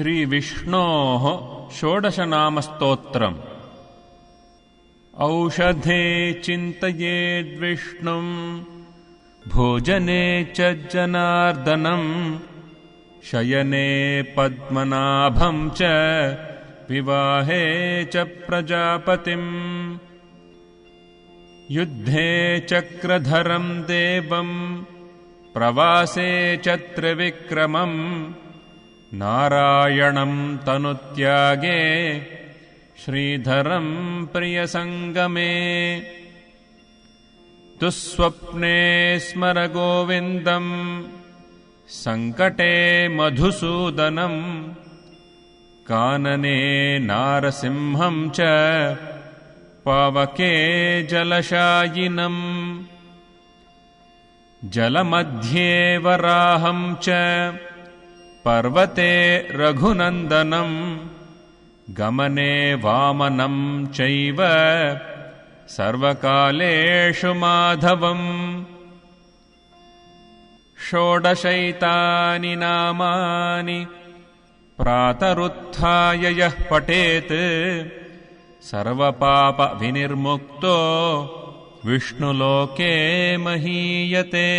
श्रीविष्णोः षोडशनामस्तोत्रम्। औषधे चिन्तयेद्विष्णुम् भोजने च जनार्दनम् शयने पद्मनाभं च विवाहे च प्रजापतिम् युद्धे चक्रधरं देवम् प्रवासे च त्रिविक्रमम् नारायणं तनुत्यागे श्रीधरं प्रियसङ्गमे दुःस्वप्ने स्मर गोविन्दम् सङ्कटे मधुसूदनम् कानने नारसिंहं च पावके जलशायिनम् जलमध्ये वराहं च पर्वते रघुनन्दनम् गमने वामनं चैव सर्वकालेषु माधवम् षोडशैतानि नामानि प्रातरुत्थाय यः पठेत् सर्वपापविनिर्मुक्तो विष्णुलोके महीयते।